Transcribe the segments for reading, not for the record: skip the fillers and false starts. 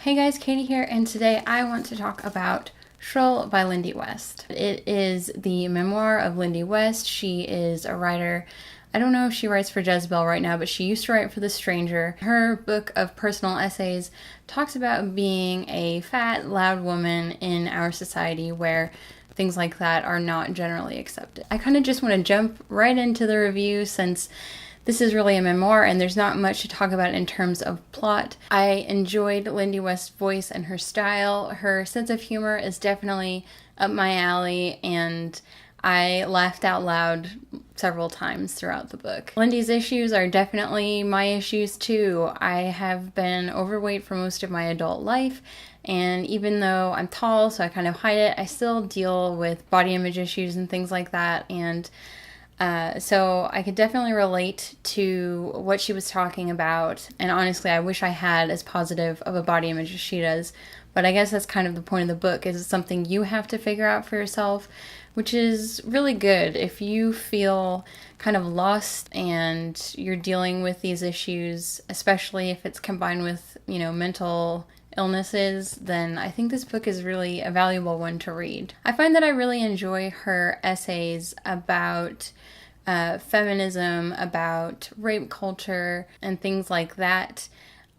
Hey guys, Katie here, and today I want to talk about Shrill by Lindy West. It is the memoir of Lindy West. She is a writer. I don't know if she writes for Jezebel right now, but she used to write for The Stranger. Her book of personal essays talks about being a fat, loud woman in our society where things like that are not generally accepted. I kind of just want to jump right into the review since this is really a memoir and there's not much to talk about in terms of plot. I enjoyed Lindy West's voice and her style. Her sense of humor is definitely up my alley, and I laughed out loud several times throughout the book. Lindy's issues are definitely my issues too. I have been overweight for most of my adult life, and even though I'm tall, so I kind of hide it, I still deal with body image issues and things like that, and so I could definitely relate to what she was talking about, and honestly, I wish I had as positive of a body image as she does, but I guess that's kind of the point of the book, is it's something you have to figure out for yourself, which is really good. If you feel kind of lost and you're dealing with these issues, especially if it's combined with, mental illnesses, then I think this book is really a valuable one to read. I find that I really enjoy her essays about feminism, about rape culture, and things like that.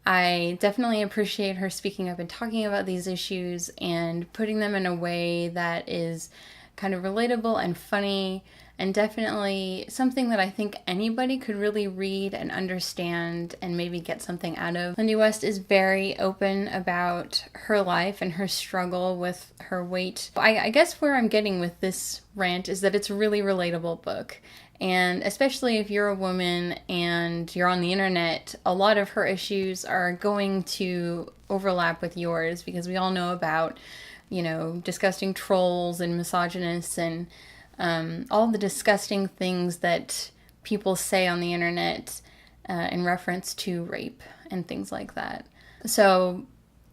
I definitely appreciate her speaking up and talking about these issues and putting them in a way that is kind of relatable and funny, and definitely something that I think anybody could really read and understand and maybe get something out of. Lindy West is very open about her life and her struggle with her weight. I guess where I'm getting with this rant is that it's a really relatable book. And especially if you're a woman and you're on the internet, a lot of her issues are going to overlap with yours, because we all know about, disgusting trolls and misogynists and all the disgusting things that people say on the internet in reference to rape and things like that. So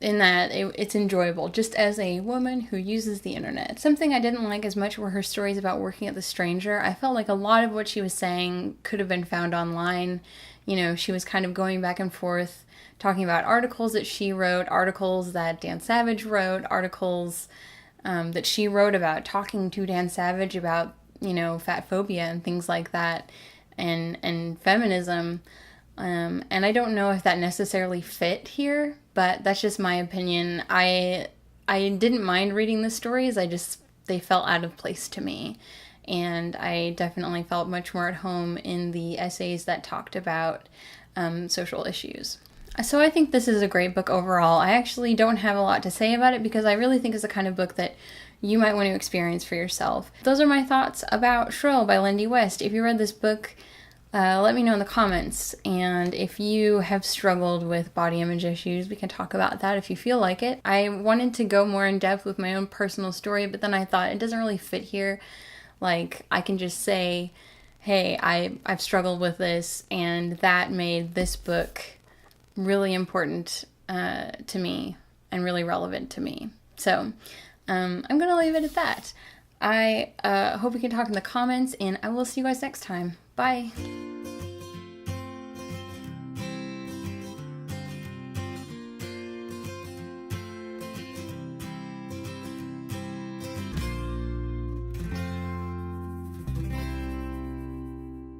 in that, it's enjoyable, just as a woman who uses the internet. Something I didn't like as much were her stories about working at The Stranger. I felt like a lot of what she was saying could have been found online. She was kind of going back and forth, talking about articles that she wrote, articles that Dan Savage wrote, articles that she wrote about talking to Dan Savage about, fat phobia and things like that, and feminism. And I don't know if that necessarily fit here, but that's just my opinion. I didn't mind reading the stories, they felt out of place to me. And I definitely felt much more at home in the essays that talked about social issues. So I think this is a great book overall. I actually don't have a lot to say about it because I really think it's the kind of book that you might want to experience for yourself. Those are my thoughts about Shrill by Lindy West. If you read this book, let me know in the comments. And if you have struggled with body image issues, we can talk about that if you feel like it. I wanted to go more in depth with my own personal story, but then I thought it doesn't really fit here. Like, I can just say, hey, I've struggled with this, and that made this book really important to me and really relevant to me. So I'm going to leave it at that. I hope we can talk in the comments, and I will see you guys next time. Bye.